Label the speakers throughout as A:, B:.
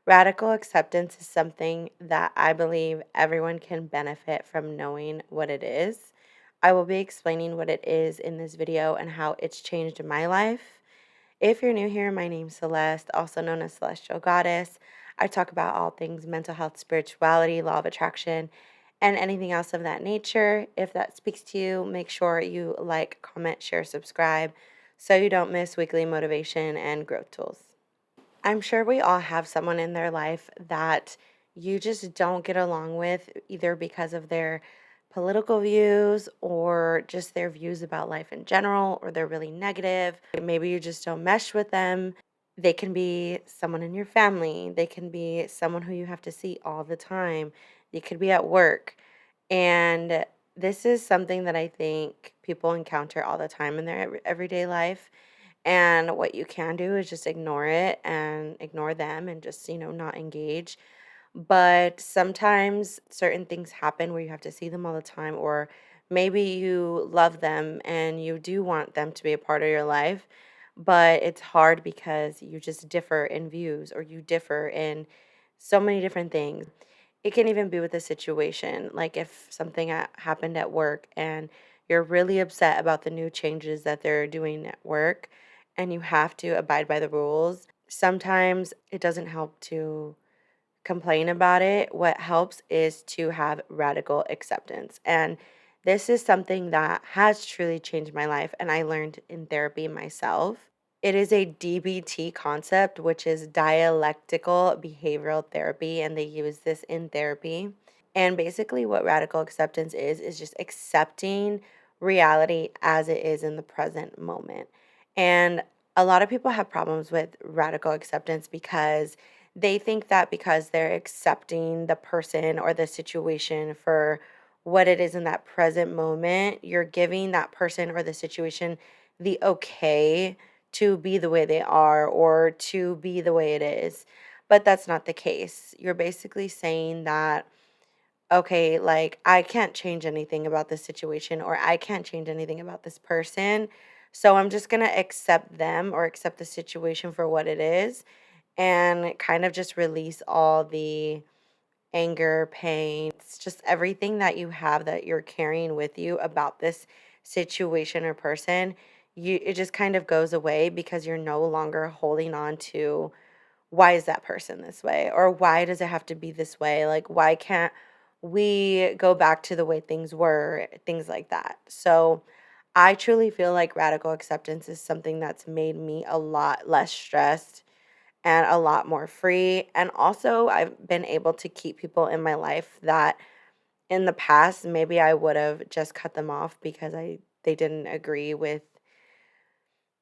A: Radical acceptance is something that I believe everyone can benefit from knowing what it is. I will be explaining what it is in this video and how it's changed my life. If you're new here, my name's Celeste, also known as Celestial Goddess. I talk about all things mental health, spirituality, law of attraction, and anything else of that nature. If that speaks to you, make sure you like, comment, share, subscribe so you don't miss weekly motivation and growth tools. I'm sure we all have someone in their life that you just don't get along with, either because of their political views or just their views about life in general, or they're really negative. Maybe you just don't mesh with them. They can be someone in your family, they can be someone who you have to see all the time, they could be at work. And this is something that I think people encounter all the time in their everyday life, and what you can do is just ignore it and ignore them and just, not engage. But sometimes certain things happen where you have to see them all the time, or maybe you love them and you do want them to be a part of your life, but it's hard because you just differ in views or you differ in so many different things. It can even be with a situation, like if something happened at work and you're really upset about the new changes that they're doing at work and you have to abide by the rules. Sometimes it doesn't help to complain about it. What helps is to have radical acceptance. And this is something that has truly changed my life, and I learned in therapy myself. It is a DBT concept, which is dialectical behavioral therapy, and they use this in therapy. And basically, what radical acceptance is just accepting reality as it is in the present moment. And a lot of people have problems with radical acceptance because they think that because they're accepting the person or the situation for what it is in that present moment, you're giving that person or the situation the okay to be the way they are or to be the way it is. But that's not the case. You're basically saying that, okay, like, I can't change anything about this situation or I can't change anything about this person. So I'm just going to accept them or accept the situation for what it is and kind of just release all the anger, pain, it's just everything that you have that you're carrying with you about this situation or person. It just kind of goes away because you're no longer holding on to why is that person this way or why does it have to be this way? Like, why can't we go back to the way things were, things like that. So I truly feel like radical acceptance is something that's made me a lot less stressed and a lot more free. And also, I've been able to keep people in my life that in the past maybe I would have just cut them off because they didn't agree with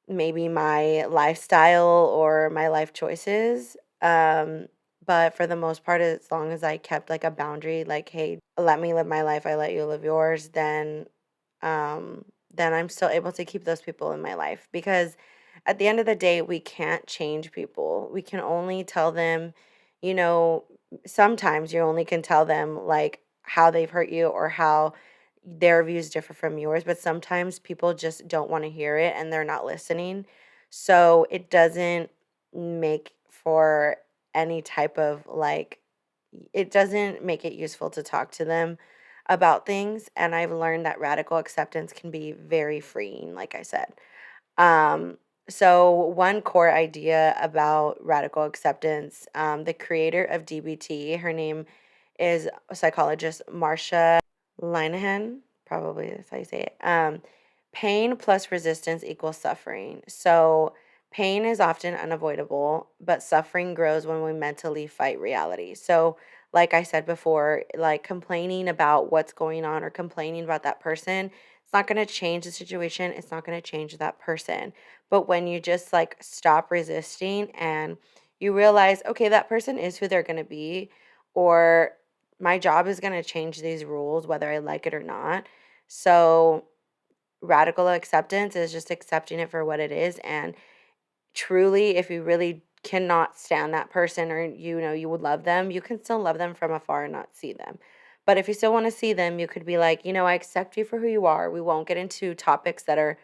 A: maybe my lifestyle or my life choices. But for the most part, as long as I kept like a boundary, like, hey, let me live my life, I let you live yours, then I'm still able to keep those people in my life because at the end of the day, we can't change people. We can only tell them, you know, sometimes you only can tell them like how they've hurt you or how their views differ from yours, but sometimes people just don't want to hear it and they're not listening. So it doesn't make for any type of like, it doesn't make it useful to talk to them about things. And I've learned that radical acceptance can be very freeing, like I said. Um, so, one core idea about radical acceptance, the creator of DBT, her name is psychologist Marsha Linehan, probably that's how you say it. Pain plus resistance equals suffering. So, pain is often unavoidable, but suffering grows when we mentally fight reality. So, like I said before, like complaining about what's going on or complaining about that person, it's not going to change the situation. It's not going to change that person. But when you just like stop resisting and you realize, okay, that person is who they're going to be, or my job is going to change these rules whether I like it or not. So, radical acceptance is just accepting it for what it is. And truly, if you really cannot stand that person or you would love them, you can still love them from afar and not see them. But if you still want to see them, you could be like, I accept you for who you are. We won't get into topics that are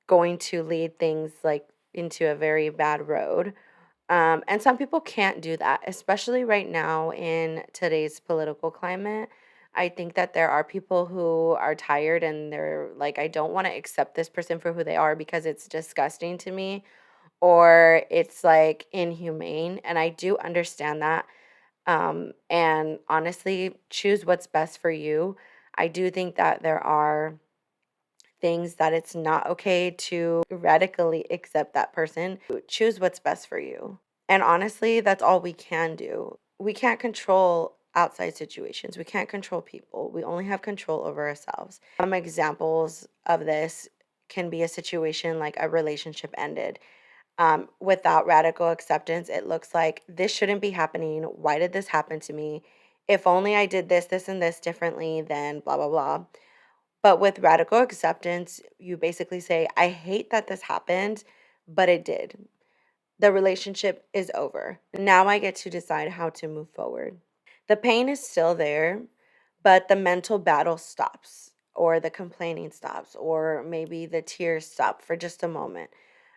A: going to lead things like into a very bad road. And some people can't do that, especially right now in today's political climate. I think that there are people who are tired and they're like, I don't want to accept this person for who they are because it's disgusting to me or it's like inhumane. And I do understand that. And honestly, choose what's best for you. I do think that there are things that it's not okay to radically accept that person. Choose what's best for you. And honestly, that's all we can do. We can't control outside situations. We can't control people. We only have control over ourselves. Some examples of this can be a situation like a relationship ended. Without radical acceptance, it looks like this shouldn't be happening. Why did this happen to me? If only I did this, this, and this differently, then blah, blah, blah. But with radical acceptance, you basically say, I hate that this happened, but it did. The relationship is over. Now I get to decide how to move forward. The pain is still there, but the mental battle stops, or the complaining stops, or maybe the tears stop for just a moment.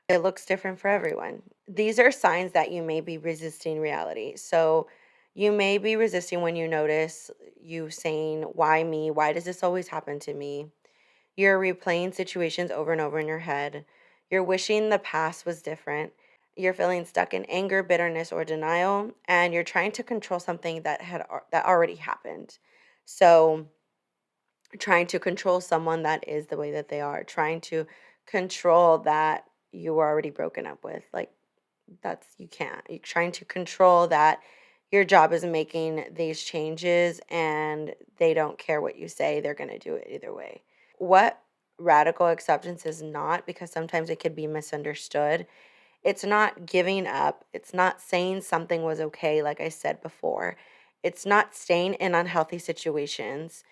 A: It looks different for everyone. These are signs that you may be resisting reality. So you may be resisting when you notice you saying, why me? Why does this always happen to me? You're replaying situations over and over in your head. You're wishing the past was different. You're feeling stuck in anger, bitterness, or denial, and you're trying to control something that already happened. So, trying to control someone that is the way that they are, trying to control that you were already broken up with. Like that's you can't. You're trying to control that your job is making these changes and they don't care what you say, they're going to do it either way. What radical acceptance is not, because sometimes it could be misunderstood. It's not giving up. It's not saying something was okay, like I said before. It's not staying in unhealthy situations.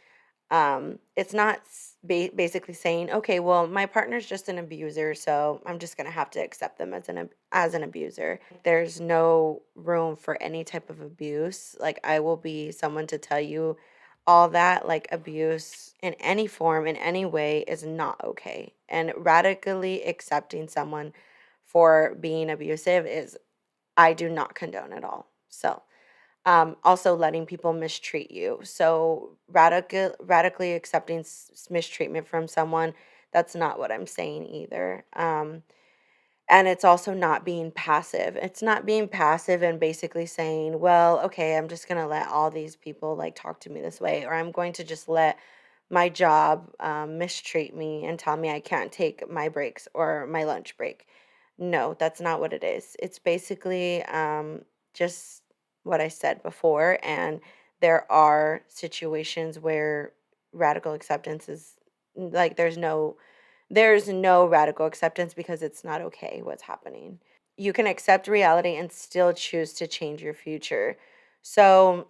A: It's not basically saying, okay, well, my partner's just an abuser, so I'm just gonna have to accept them as an abuser. There's no room for any type of abuse. Like I will be someone to tell you all that, like abuse in any form, in any way, is not okay. And radically accepting someone for being abusive is I do not condone at all. So also letting people mistreat you. So radically accepting mistreatment from someone, that's not what I'm saying either. And it's also not being passive. It's not being passive and basically saying, well, okay, I'm just going to let all these people like talk to me this way, or I'm going to just let my job mistreat me and tell me I can't take my breaks or my lunch break. No, that's not what it is. It's basically just what I said before. And there are situations where radical acceptance is like there's no radical acceptance because it's not okay what's happening. You can accept reality and still choose to change your future. So,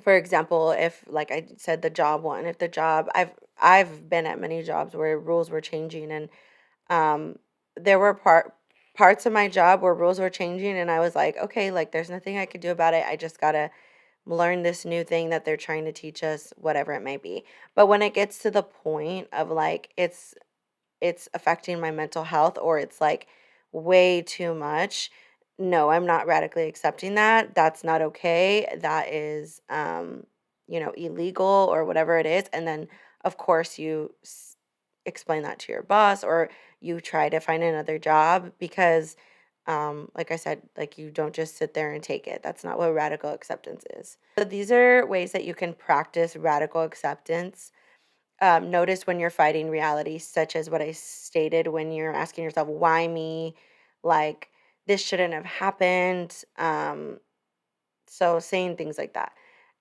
A: for example, if like I said the job one, if the job I've been at many jobs where rules were changing and um there were parts of my job where rules were changing and I was like, okay, like there's nothing I could do about it. I just got to learn this new thing that they're trying to teach us, whatever it may be. But when it gets to the point of like it's affecting my mental health or it's like way too much. No, I'm not radically accepting that. That's not okay. That is illegal or whatever it is. And then of course you explain that to your boss or you try to find another job because like I said, like you don't just sit there and take it. That's not what radical acceptance is. So these are ways that you can practice radical acceptance. Notice when you're fighting reality, such as what I stated when you're asking yourself, why me? Like, this shouldn't have happened. So, saying things like that.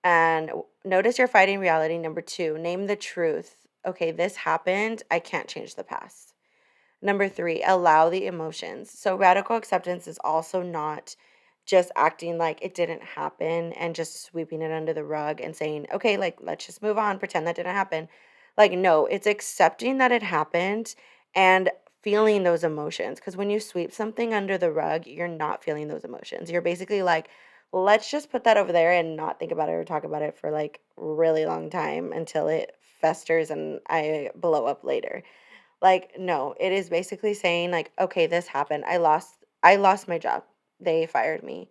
A: And notice you're fighting reality. Number two, name the truth. Okay, this happened. I can't change the past. Number three, allow the emotions. So, radical acceptance is also not just acting like it didn't happen and just sweeping it under the rug and saying, okay, like, let's just move on, pretend that didn't happen. Like, no, it's accepting that it happened and feeling those emotions. Because when you sweep something under the rug, you're not feeling those emotions. You're basically like, let's just put that over there and not think about it or talk about it for like really long time until it festers and I blow up later. Like, no, it is basically saying like, okay, this happened. I lost my job. they fired me.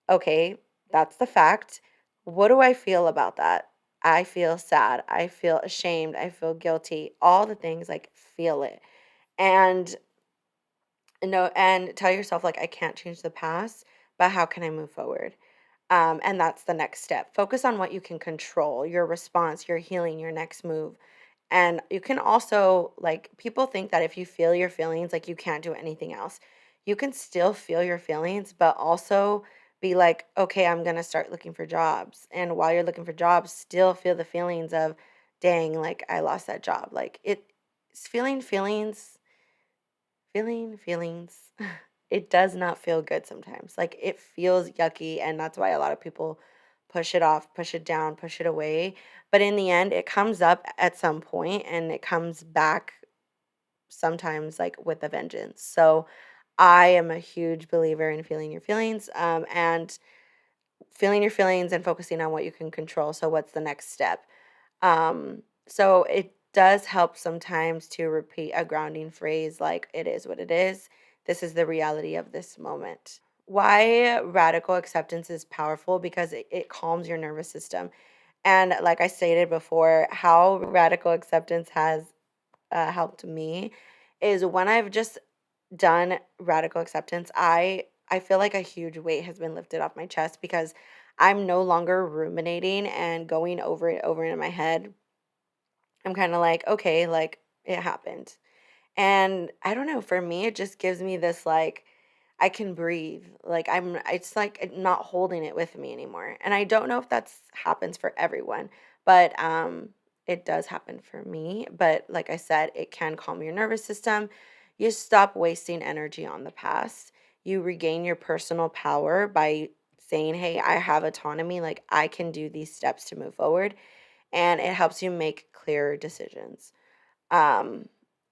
A: Okay, that's the fact. What do I feel about that? I feel sad. I feel ashamed. I feel guilty. All the things, like, feel it. And no, and tell yourself, like, I can't change the past, but how can I move forward? And that's the next step. Focus on what you can control, your response, your healing, your next move. And you can also, like, people think that if you feel your feelings, like, you can't do anything else. You can still feel your feelings, but also be like, okay, I'm going to start looking for jobs. And while you're looking for jobs, still feel the feelings of, dang, like, I lost that job. Like, it's feeling feelings. It does not feel good sometimes. Like, it feels yucky, and that's why a lot of people push it off, push it down, push it away. But in the end, it comes up at some point and it comes back sometimes, like, with a vengeance. So I am a huge believer in feeling your feelings, and feeling your feelings and focusing on what you can control. So what's the next step? So it does help sometimes to repeat a grounding phrase like, it is what it is. This is the reality of this moment. Why radical acceptance is powerful, because it calms your nervous system. And like I stated before, how radical acceptance has helped me is when I've just done radical acceptance, I feel like a huge weight has been lifted off my chest, because I'm no longer ruminating and going over it over in my head. I'm kind of like, okay, like, it happened. And I don't know, for me, it just gives me this, like, I can breathe. Like, it's like not holding it with me anymore. And I don't know if that's happens for everyone, but it does happen for me. But like I said, it can calm your nervous system. You stop wasting energy on the past. You regain your personal power by saying, hey, I have autonomy. Like, I can do these steps to move forward. And it helps you make clearer decisions. Um,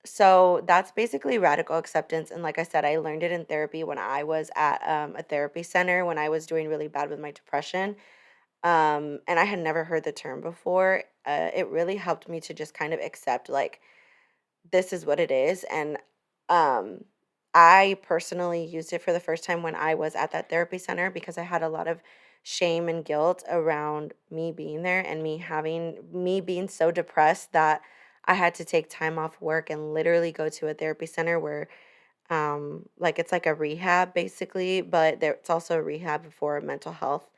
A: so that's basically radical acceptance. And like I said, I learned it in therapy when I was at a therapy center when I was doing really bad with my depression. And I had never heard the term before. It really helped me to just kind of accept, like, this is what it is. And um, I personally used it for the first time when I was at that therapy center, because I had a lot of shame and guilt around me being there and me being so depressed that I had to take time off work and literally go to a therapy center where like, it's like a rehab basically, but there it's also a rehab for mental health,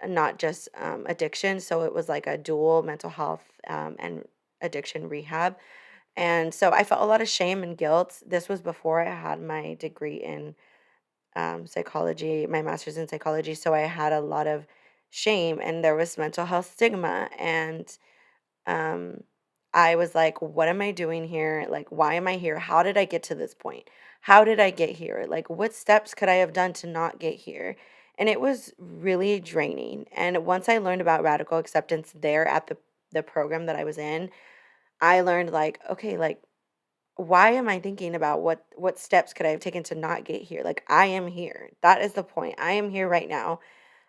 A: and not just addiction. So it was like a dual mental health and addiction rehab. And so I felt a lot of shame and guilt. This was before I had my degree in psychology, my master's in psychology. So I had a lot of shame, and there was mental health stigma. And um, I was like, what am I doing here? Like, why am I here? How did I get to this point? How did I get here? Like, what steps could I have done to not get here? And it was really draining. And once I learned about radical acceptance there at the program that I was in, I learned, like, okay, like, why am I thinking about what steps could I have taken to not get here? Like, I am here. That is the point. I am here right now.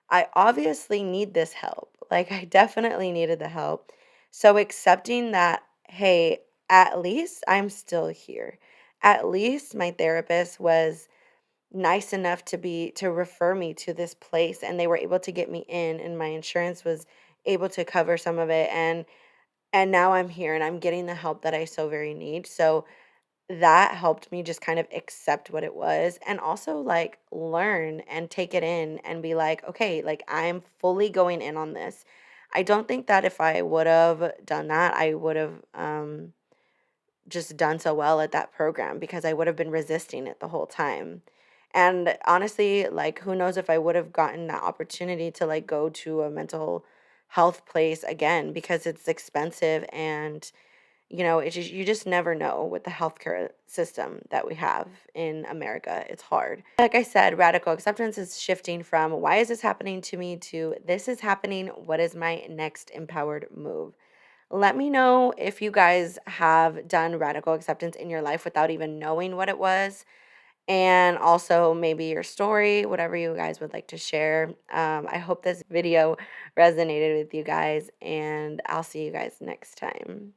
A: I obviously need this help. Like, I definitely needed the help. So accepting that, hey, at least I'm still here. At least my therapist was nice enough to refer me to this place, and they were able to get me in, and my insurance was able to cover some of it, and now I'm here and I'm getting the help that I so very need. So that helped me just kind of accept what it was, and also, like, learn and take it in and be like, okay, like, I'm fully going in on this. I don't think that if I would have done that, I would have just done so well at that program, because I would have been resisting it the whole time. And honestly, like, who knows if I would have gotten that opportunity to, like, go to a mental health place again, because it's expensive. And you just never know with the healthcare system that we have in America. It's hard. Like I said, radical acceptance is shifting from, why is this happening to me, to, this is happening. What is my next empowered move? Let me know if you guys have done radical acceptance in your life without even knowing what it was. And also maybe your story, whatever you guys would like to share. I hope this video resonated with you guys, and I'll see you guys next time.